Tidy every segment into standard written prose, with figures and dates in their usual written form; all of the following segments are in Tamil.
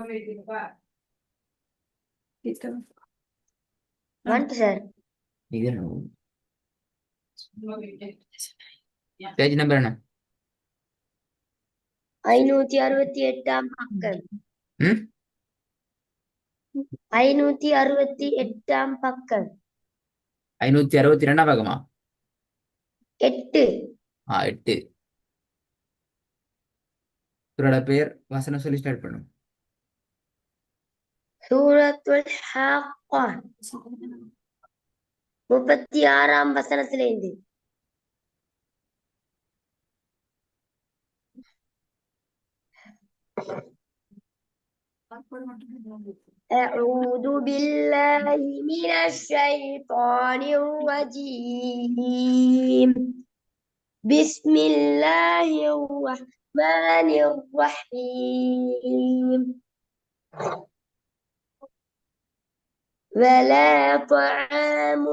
வந்துட்டு சார். இது பேஜ் நம்பர் என்ன? 568ஆம் பக்கம். ம் 568ஆம் பக்கம். 562ஆம் பக்கமா? 8. 8. இவரோட பேர் வசனம் சொல்லி ஸ்டார்ட் பண்ணும். சூரத்துல் ஹாக்கா 36ஆம் வசனத்திலிருந்து. أعوذ بالله من الشيطان الرجيم. بسم الله الرحمن الرحيم. ولا طعام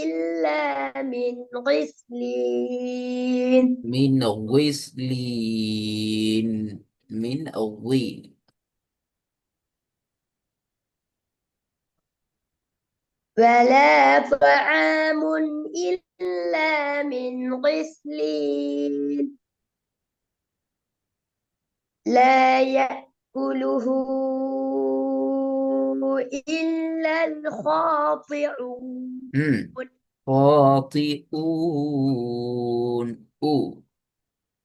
إلا من غسلين. من غسلين. من غسلين. ولا طعام إلا من غسلين لا يأكله إلا الخاطئون. خاطئون.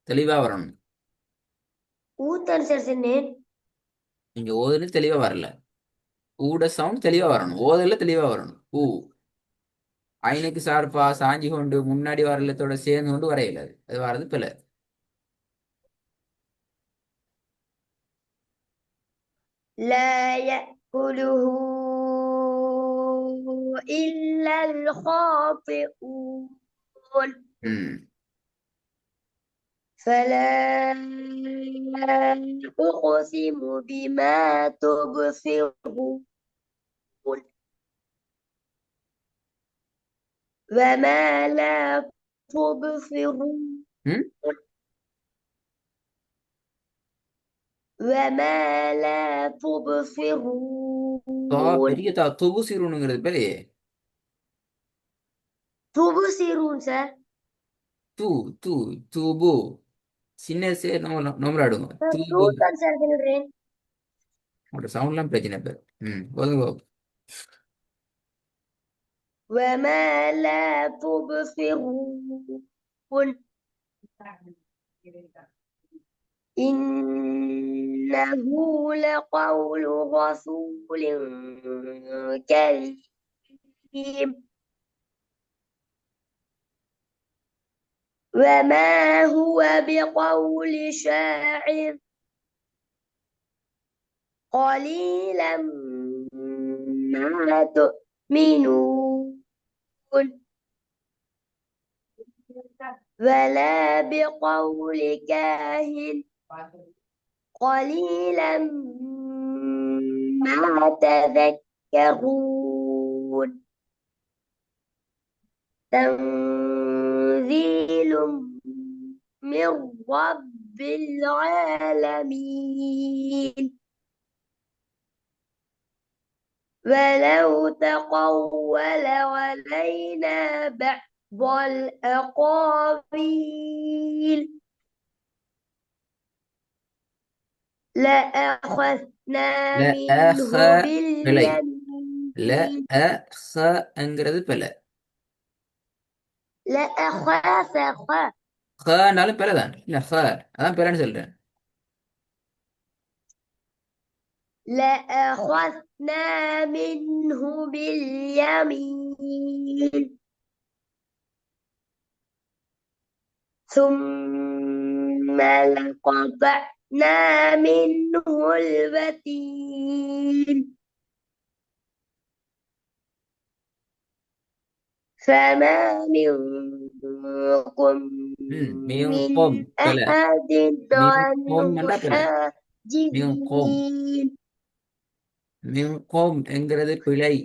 தெளிவா வரணும். ஊத்தன் சார் சொன்னேன். நீங்க ஓதுல தெளிவா வரல. ஊட சவுண்ட் தெளிவா வரணும். ஓதல தெளிவா வரணும். ஐனுக்கு சார்பா சாஞ்சி கொண்டு முன்னாடி வரலத்தோட சேர்ந்து கொண்டு வரையில அது வர்றது பிள்ளை. لا يأكله إلا الخاطئون. فلا أقسم بما تبصرون وما لا تبصرون وما لا تبصرون. பெரிய துபுசிருங்கிறது பேரு. تبصرون சார். தூ தூ தூபு சின்ன சே நோம்பலாடுங்க. தூபு ஊத்தன் சார் சொல்றேன். ஒரு சவுண்ட்லாம் பிரச்சனை பேர். ஒதுங்க. وما لا تبصرون إنه لقول رسول كريم وما هو بقول شاعر قليلا ما تؤمنون ولا بقول كاهن قليلا ما تذكرون تنزيل من رب العالمين ولو تقول علينا بعض الأقاويل لأخذنا منه باليمين. லஅங்கிறது பிள்ளை. ஹனாலும் பிள்ளை தான். இல்ல அதான் பிள்ளைன்னு சொல்றேன். لأخذنا منه باليمين ثم لقطعنا منه الوتين فما منكم من أحد عنه حاجزين. மின்கோம் என்கிறது பிழை.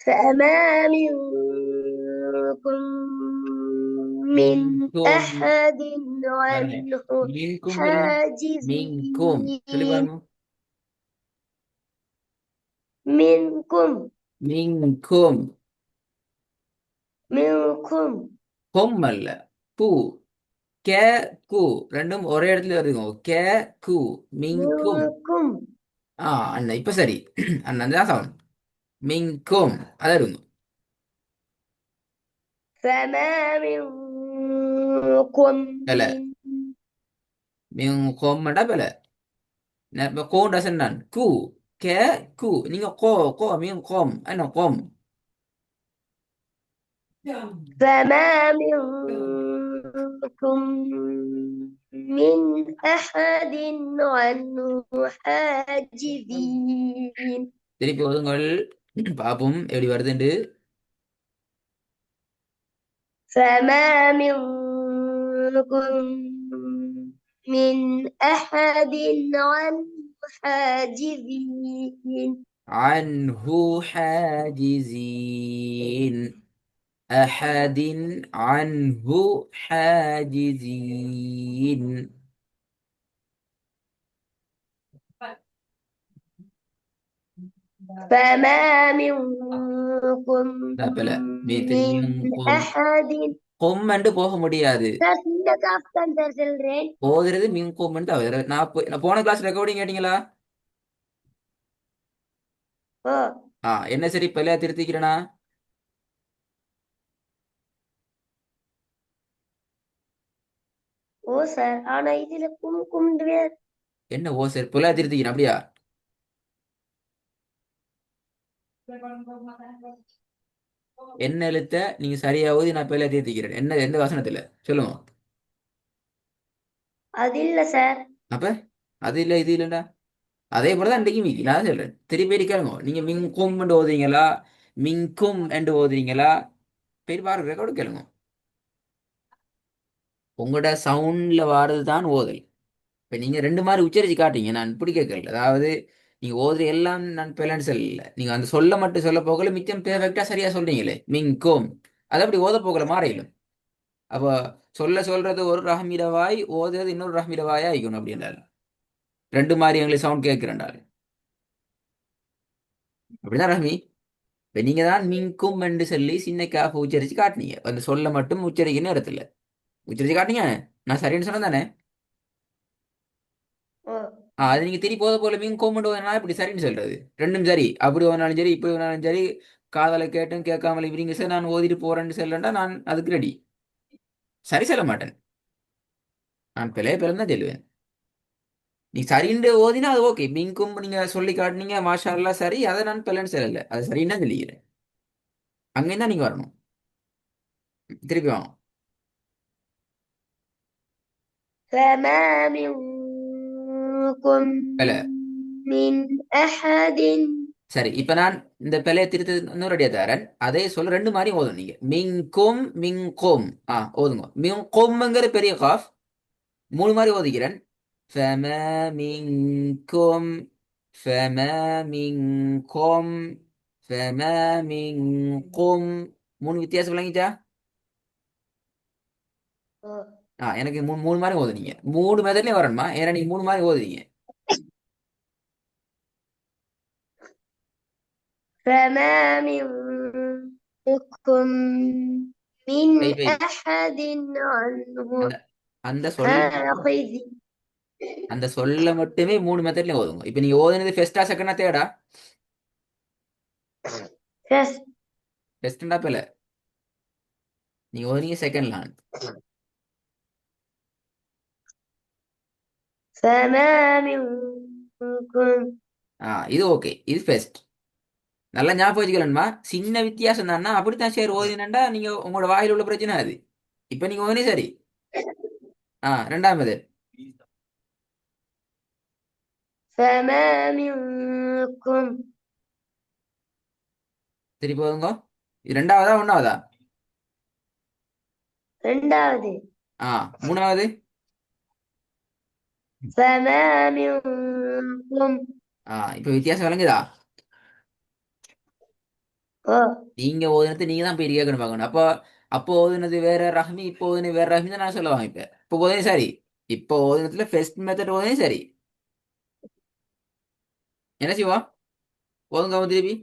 فما منكم من மின்கும் أحد பாருங்க, عنه மின்கும் இல்ல, மின்கும் சொல்லி حاجزين பாருங்க. منكم மின்கும், منكم கொம் அல்ல, பூ, கே, கு ரெண்டும் ஒரே இடத்துல வருதுங்க. கே, கு, மின்கும். منكم அண்ணா இப்ப சரி. அண்ணா தான் சவுண்ட். மின்கும் அதான் இருக்கும். فما منكم இல்ல, من மின்கும் பல. இப்ப கோ டசன் நான் கு, கே, கு நீங்க கோ, கோ மின்கும் என்ன கோம். فما منكم من أحد عنه حاجزين திருப்பி ஒதுங்கள், பாப்போம் எப்படி வருதுண்டு. فما منكم من أحد عنه حاجزين عنه حاجزين. أحد عنه حاجزين. فما منكم لا بلا من மின்கும். أحد கொம்மண்டு போக முடியாது. சார் இந்த காஃப் தான் சார் சொல்றேன். போகிறது மின்கும் தவிர நான் போன கிளாஸ் ரெக்கார்டிங் கேட்டீங்களா? ஓ என்ன சரி பல்லையா திருத்திக்கிறேனா? ஓ சார் ஆனா இதுல கும்கும்ன்ற என்ன ஓ சரி பல்லையா திருத்திக்கிறேன் அப்படியா? என்ன எழுத்த நீங்க சரியா ஓதி நான் பல்லையா திருத்திக்கிறேன். என்ன எந்த வசனத்துல சொல்லுங்க. அது இல்ல சார். அப்ப அது இல்ல இது இல்லைண்டா. அதே போலதான் இன்றைக்கு மீக்கி நான் சொல்றேன். திருப்பி கேளுங்க. நீங்க மின்கும் என்று ஓதுறீங்களா, மின்கும் என்று ஓதுறீங்களா? பேர் பாருங்க, ரெக்கார்டு கேளுங்க. உங்களோட சவுண்ட்ல வாரது தான் ஓதல். இப்ப நீங்க ரெண்டு மாதிரி உச்சரிச்சு காட்டுறீங்க, நான் இப்படி கேட்கல. அதாவது நீங்க ஓதுற எல்லாம் நான் பேலன்ஸ் இல்லை, நீங்க அந்த சொல்ல மட்டும் சொல்ல போகல, மிச்சம் பெர்ஃபெக்டா சரியா சொல்றீங்களே மின்கும். அது அப்படி ஓத போகல மாறையிலும். அப்ப சொல்றது ஒரு ரஹ்மிரவாய், ஓதுறது இன்னொரு ரஹ்மிரவாயா ஆயிக்கணும் அப்படின்றாரு. ரெண்டு மாதிரி எங்களுக்கு சவுண்ட் கேட்கிறேன்டாரு. அப்படிதான் ரஹ்மி. இப்ப நீங்க தான் மின்கும் என்று சொல்லி சின்ன காஃப் உச்சரிச்சு காட்டினீங்க. அந்த சொல்ல மட்டும் உச்சரிக்கணும் இடத்துல உச்சரிச்சு காட்டினீங்க. நான் சரின்னு சொன்னேன் தானே? ஓ அது நீங்க திருப்பி போத போல மீன் கோமெண்ட் ஓதுனா இப்படி சரின்னு சொல்றது. ரெண்டும் சரி, அப்படி ஓதினாலும் சரி இப்படி ஓதினாலும் சரி. காதலை கேட்டும் கேட்காமல இப்படிங்க சார் நான் ஓதிட்டு போறேன்னு சொல்லண்டா நான் அதுக்கு ரெடி. சரி சொல்ல மாட்டேன், நான் பிழைய பிறந்தான் தான் சொல்லுவேன். நீ சரின்னு ஓதினா அது ஓகே, மீன்கும் நீங்க சொல்லி காட்டினீங்க மாஷா அல்லாஹ் சரி, அதை நான் பிள்ளைன்னு சொல்லல, அது சரின்னு தான் சொல்லிக்கிறேன். அங்கேயும் தான் நீங்க வரணும். திருப்பி வாங்க. فما منكم பிழை من أحد சரி. இப்ப நான் இந்த பிழைய திருத்த இன்னொரு அடியா தரேன். அதே சொல்ல ரெண்டு மாதிரி ஓதும் நீங்க. மின்கும் மின்கும் ஓதுங்க. மின்கும்ங்கிற பெரிய காஃப் மூணு மாதிரி ஓதிக்கிறேன். ஃபம மின்கும், ஃபம மின்கும், ஃபம மின்கும். மூணு வித்தியாசம் விளங்கிச்சா? ஓ எனக்கு மூணு மூணு மாதிரி ஓதுனீங்க. மூணு மெதட்லயும் வரணுமா? ஏன்னா நீங்க மூணு மாதிரி ஓதுனீங்க. فما منكم من வெயிட் வெயிட். أحد عنه அந்த அந்த சொல்ல மட்டும், حاجز அந்த சொல்ல மட்டுமே மூணு மெத்தட்லயும் ஓதுங்க. இப்ப நீங்க ஓதுனது ஃபர்ஸ்டா செகண்டா தேர்டா? فس- ஃபர்ஸ்டா பில நீங்க ஓதுனீங்க செகண்ட்லாம். فما منكم இது ஓகே, இது ஃபர்ஸ்ட். நல்லா ஞாபகம் வச்சுக்கலன்மா. சின்ன வித்தியாசம் தானா, அப்படித்தான் சரி ஓதினண்டா நீங்க உங்களோட வாயில் உள்ள பிரச்சனை அது. இப்ப நீங்க ஓதுனே சரி. ரெண்டாவது فما منكم திருப்பி ஓதுங்க. இது ரெண்டாவதா ஒன்னாவதா? ரெண்டாவது மூணாவது. فما منكم இப்ப வித்தியாசம் விளங்குதா? ஓ நீங்க ஓதுனது நீங்க தான் போய் கேட்கணும் பார்க்கணும். அப்போ அப்போ ஓதுனது வேற ரஹ்மி, இப்போ ஓதுனது வேற ரஹ்மி தான் நான் சொல்லுவாங்க. இப்போ ஓதுனது சரி. இப்போ ஓதுனதுல ஃபர்ஸ்ட் மெத்தட் ஓதுனது சரி. என்ன செய்வோம்? ஓதுங்க அவன் திருப்பி.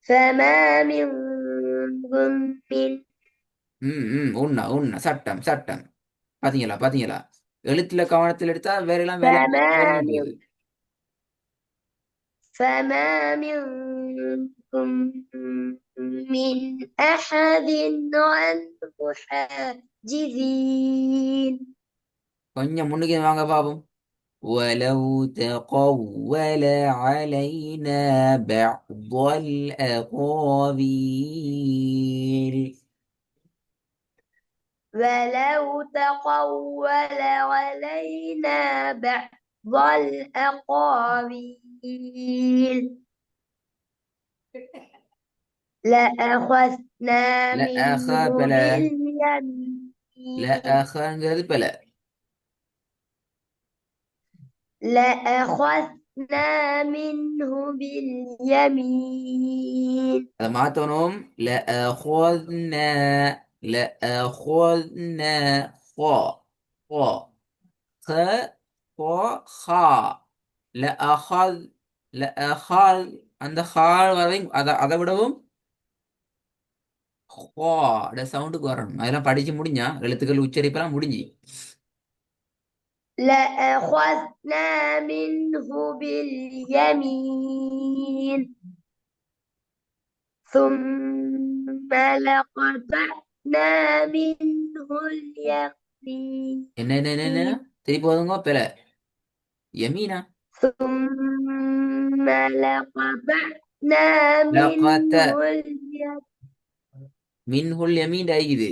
فما منكم من உண்ணா உண்ணா சட்டம் சட்டம். பாத்தீங்களா பாத்தீங்களா? எழுத்துல கவனத்தில் எடுத்தா வேற எல்லாம் வேலை வேலை فما من விட்டுருது. فما منكم من أحد عنه حاجزين கொஞ்சம் முன்னுக்கு வாங்க பாப்போம். ولو تقول علينا بعض الأقاويل. ولو تقول علينا بعض الأقاويل لأخذنا لا آخر منه بلا. لا باليمين آخر بلا. لأخذنا منه باليمين هذا معناته لأخذنا. لأخذنا خا. خا. خ. خا خا. لأخذ. لأخذ. அந்த ஹால் வரையும் அதை விடவும் ஹா சவுண்டுக்கு வரணும். அதெல்லாம் படிச்சு முடிஞ்சா எழுத்துக்கள் உச்சரிப்பெல்லாம் முடிஞ்சு. لأخذنا منه باليمين ثم لقطعنا منه اليقين என்ன திருப்பி போதுங்க பிற. யமீனா. ثم لقطعنا லகத. منه اليقين மின்ஹுல் யமீன் ஆகிது.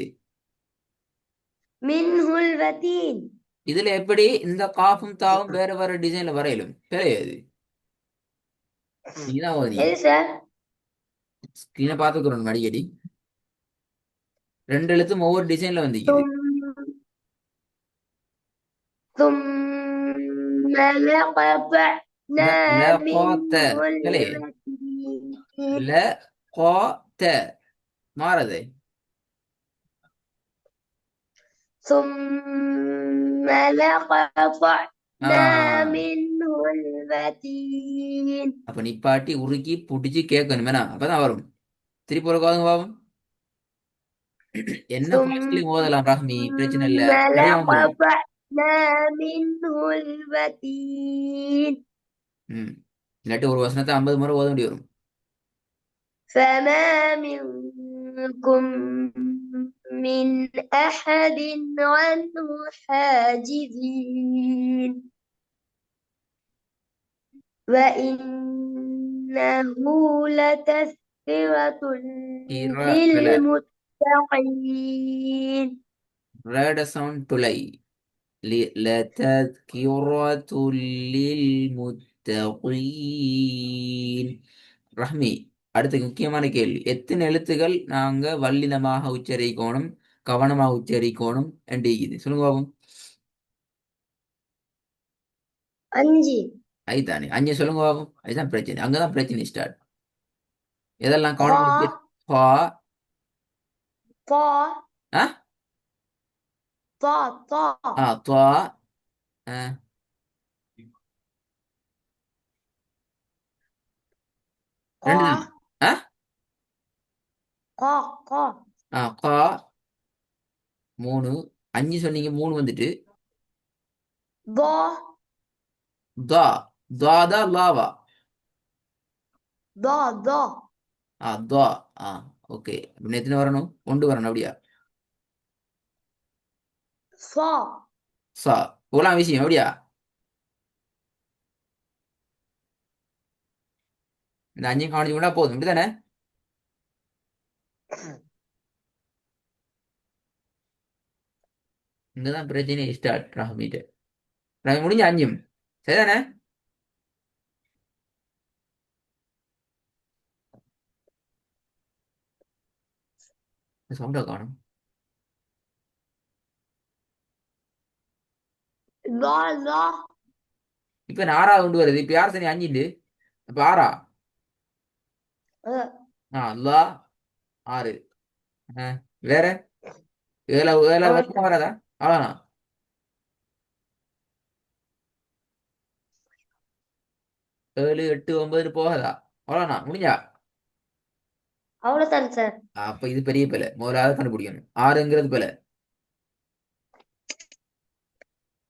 منه الوتين இதுல எப்படி இந்த காஃபும் தாவும் வேற வேற டிசைன்ல வரையலும் கிடையாது. நீதான் ஓதி إيش ஸ்கிரீனை பார்த்துக்கிறோம் அடிக்கடி. ரெண்டு எழுத்தும் ஒவ்வொரு டிசைன்ல வந்திருக்குது. ثم ثم لقطعنا லகாத்த منه கிளே. الوتين லகாத்த மாறதே. ثم لقطعنا ஆஹ் منه الوتين அப்ப நிப்பாட்டி உருக்கி புடிச்சு கேட்கணும் வேணா அப்பதான் வரும். திருப்பி ஒரு காதுங்க பாவம். என்ன ثم ஃபாஸ்ட்லயும் ஓதலாம் ரஹ்மி, பிரச்சனை இல்ல. சரியா வந்துடும். لقطعنا منه الوتين ம். இல்லாட்டி ஒரு வசனத்தை 50 முறை ஓத வேண்டி வரும். فما منكم من أحد عنه حاجزين وإنه لتذكرة பல للمتقين ரேட சவுண்ட் துளை. لتذكرة للمتقين. ரஹ்மி, அடுத்த முக்கியமான கேள்வி. எத்தனை எழுத்துகள் நாங்க வல்லினமாக உச்சரிக்கணும், கவனமாக உச்சரிக்கணும் என்று இது சொல்லுங்க பாபம். அஞ்சு அதுதானே அஞ்சு சொல்லுங்க பாபம். அதுதான் பிரச்சனை. அங்கதான் பிரச்சனை ஸ்டார்ட். எதெல்லாம் கா கவனமா உச்சரி. பா. பா ஆ. தா தா ஆ துவா. ஆ. கா ரெண்டு தான். ஆ. கா கா ஆ கா. மூணு. அஞ்சு சொன்னீங்க, மூணு வந்துட்டு. தா தா. தாதா லாவா. தா தா துவா. ஆ. ஓகே. எத்தனை வரணும்? ஒன்று வரணும் அப்படியா? சா சா. போலாம் விஷயம் அப்படியா? இந்த அஞ்சையும் கவனிச்சு கொண்டா போதும் இப்படிதானே? இங்கதான் பிரச்சனை ஸ்டார்ட் ராமிட்டு. ராமி முடிஞ்ச அஞ்சும் சரிதானே? சவுண்டா காணும். லா லா இப்ப நான் ஆறாவது கொண்டு வருது. இப்ப யார் சரி அஞ்சுண்டு. இப்ப ஆறா. அ, ஆ லா. 6. ஆ, வேற ஏழா ஏழா அவ்வளோ வருமா வராதா? அவ்வளோண்ணா. 7, 8, 9 போகாதா? அவ்வளோண்ணா முடிஞ்சா? அவ்வளோதான் சார். அப்ப இது பெரிய பிழை, முதலாவது கண்டுபிடிக்கணும். 6ங்கிறது பிழை.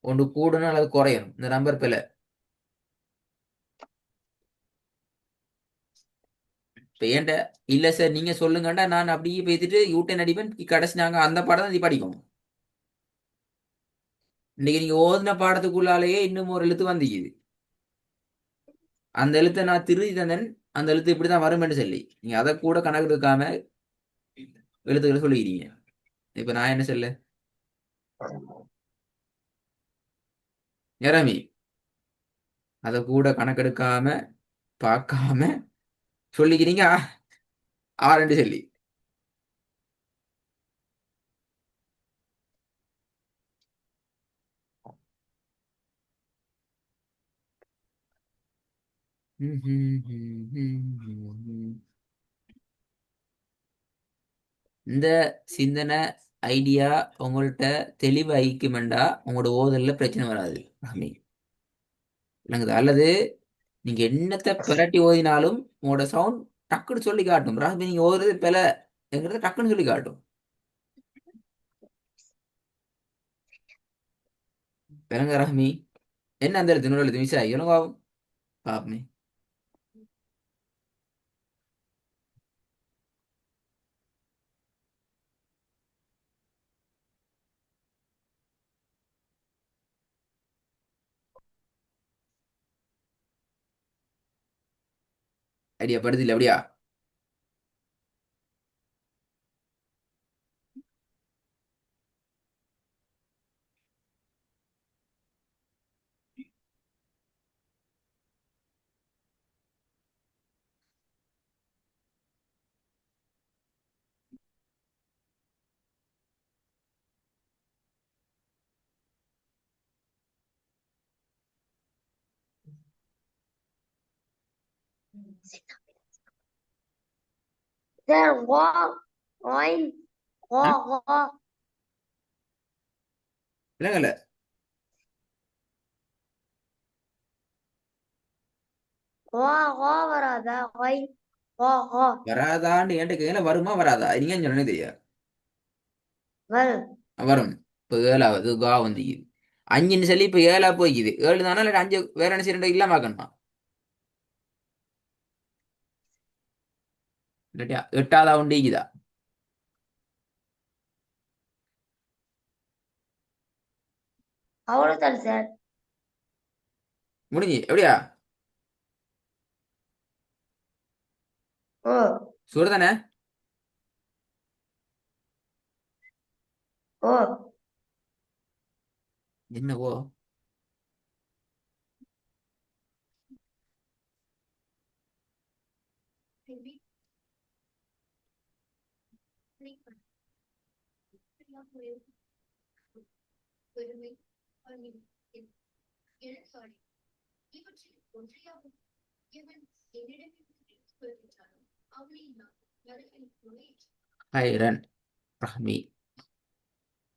ஒன்று கூடணும் அல்லது குறையணும், இந்த நம்பர் பிழை. இப்ப ஏன்ட்ட இல்ல சார் நீங்க சொல்லுங்கண்டா நான் அப்படியே பேசிட்டு யூட்டன் அடிப்பேன், கடைசி நாங்க அந்த பாடம் தான் இது படிக்கணும். இன்னைக்கு நீங்க ஓதுன பாடத்துக்குள்ளாலேயே இன்னும் ஒரு எழுத்து வந்திக்குது. அந்த எழுத்தை நான் திருதி தந்தேன், அந்த எழுத்து இப்படிதான் வரும்னு சொல்லி நீங்க அதை கூட கணக்கு எடுக்காம எழுத்துக்களை சொல்லிக்கிறீங்க. இப்ப நான் என்ன சொல்ல? நிரமி, அதை கூட கணக்கெடுக்காம பார்க்காம சொல்லிக்கிறீங்க. 6 சொல்லி. இந்த சிந்தனை ஐடியா உங்கள்கிட்ட தெளிவு ஐக்குமெண்டா உங்களோட ஓதல்ல பிரச்சனை வராது. ரஹ்மி, விளங்குது? அல்லது நீங்க என்னத்தை பிரட்டி ஓதினாலும் உங்களோட சவுண்ட் டக்குன்னு சொல்லி காட்டும். ரஹ்மி நீங்க ஓதுறது எங்கிறத டக்குன்னு சொல்லி காட்டும். விளங்க ரஹ்மி? என்ன அந்த எழுத்து இன்னொரு எழுத்து மிஸ் ஆகி இவனுங்க பாப்பமே. ஐடியா படுது இல்லை அப்படியா? சார் வா ஒயின் வா ஆ? வா விளங்கல? வா வா வராதா ஒயின் வா வா வராதான்னு என்கிட்ட கேட்கல, வருமா வராதா நீங்க சொன்னே தெரியாது. வரும். வரும். இப்போ 7வது கா வந்திக்குது. 5ன்னு சொல்லி இப்போ 7ஆ போய்க்குது. 7 தானே இல்லை 5 வேற என்ன செய்யணும் இல்லாம ஆக்கணுமா? இல்லாட்டியா 8ஆவதா உண்டிக்குதா? அவ்வளோதான் சார். முடிஞ்சு எப்படியா? ஓ சுடு தானே? ஓ என்னவோ? ஹைரன் ரஹ்மி.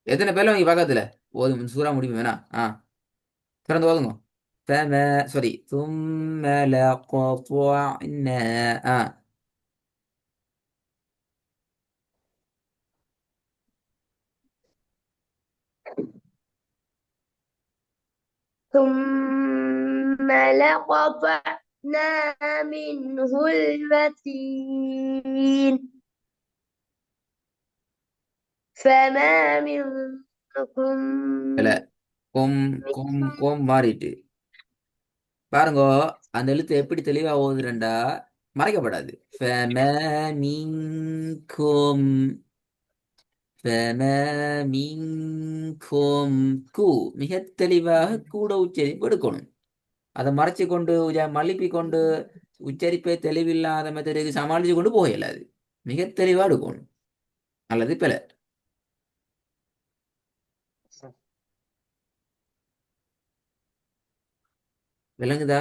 எத்தனை பேர்ல நீங்க பக்கத்துல ஓதும் சூறா முடியும் வேணா? ஆ, திறந்து ஓதுங்க. فما سوري ثم لقطعنا. ஆ. ثم لقطعنا منه الوتين فما منكم இல்ல, கொம் من கொம் கொம் மாறிட்டு பாருங்க. அந்த எழுத்து எப்படி தெளிவா ஓதுறேன்டா, மறைக்கப்படாது. فما منكم. فما منكم. கு மிக தெளிவாக கூட உச்சரிப்பு எடுக்கணும். அதை மறைச்சு கொண்டு மழுப்பி கொண்டு உச்சரிப்பை தெளிவில்லாத மெத்தடுக்கு சமாளிச்சு கொண்டு போக இயலாது. மிக தெளிவா எடுக்கணும். அல்லது பிழை. விளங்குதா?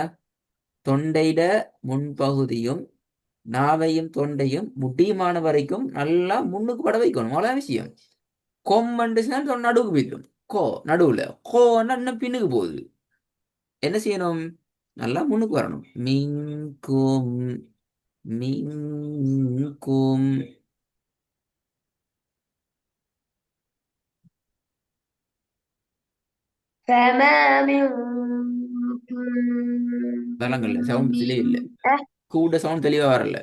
தொண்டையிட முன்பகுதியும் நாவையும் தொண்டையும் முடியுமான வரைக்கும் நல்லா முன்னுக்கு பட வைக்கணும். அவ்வளோ விஷயம். கொம்மண்டுச்சுன்னா நடுவுக்கு போய்க்கும். கோ நடுவுல கோன்னா இன்னும் பின்னுக்கு போகுது. என்ன செய்யணும்? நல்லா முன்னுக்கு வரணும். மிங்கும் மிங்கும். فما منكم விலங்கல்ல சவுண்ட் من தெளிவு இல்லை. கூட சவுண்ட் தெளிவா வரல.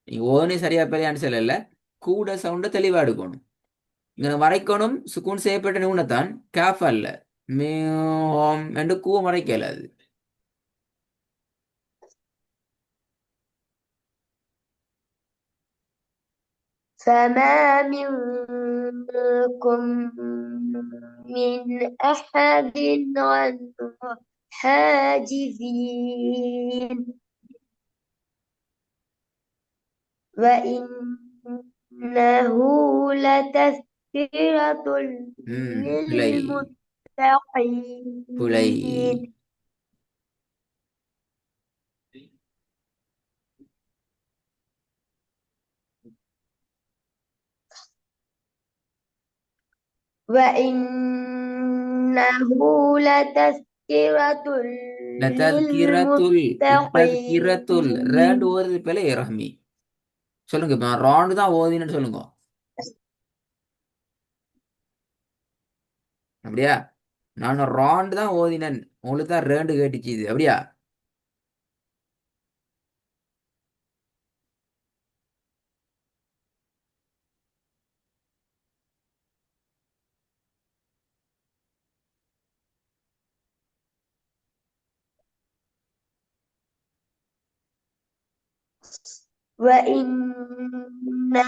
நீங்க ஓனே சரியா பெரியான்னு சொல்லல. கூட சவுண்ட தெளிவா எடுக்கணும். இங்க மறைக்கணும். சுக்கூன் செய்யப்பட்ட நூனத்தான் கேஃப் அல்ல. மியோம் என்று கூவ மறைக்கல அது. فما منكم من أحد عنه حاجزين وإنه لتذكرة பிழை பிழை. للمتقين وإنه لتذكرة லதத்கிரத்துல் லதத்கிரத்துல் ரெண்டு للمتقين ஓதுறது பிழை ரஹ்மி. சொல்லுங்க இப்ப நான் ராண்டு தான் ஓதினு சொல்லுங்க. அப்படியா? நான் ராண்டு தான் ஓதினன். உங்களுக்கு தான் ரெண்டு கேட்டுச்சு இது. அப்படியா? وإنه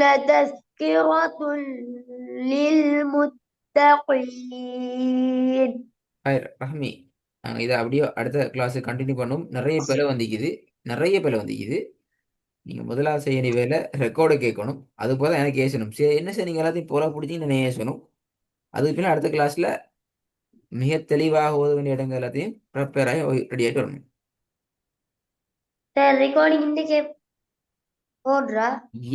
لتذكرة للمتقين ஹைர் ரஹ்மி. நாங்கள் இதை அப்படியே அடுத்த கிளாஸ் கண்டினியூ பண்ணும். நிறைய பிழை வந்திக்குது. நிறைய பிழை வந்திக்குது. நீங்கள் முதலாவது செய்ய வேண்டிய வேலை ரெக்கார்டை கேட்கணும். அது போல எனக்கு ஏசணும். சரி என்ன சார் நீங்கள் எல்லாத்தையும் போல பிடிச்சி நான் ஏசணும். அதுக்கு பின்ன அடுத்த கிளாஸில் மிக தெளிவாக ஓத வேண்டிய இடங்கள் எல்லாத்தையும் ப்ரிப்பேர் ஆகி ரெடி ஆகிட்டு வரணும். recording இந்த போடுறா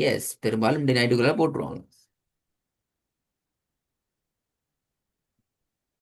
எஸ், பெரும்பாலும் இந்த நைட்டுக்குள்ளே போட்டுருவாங்க.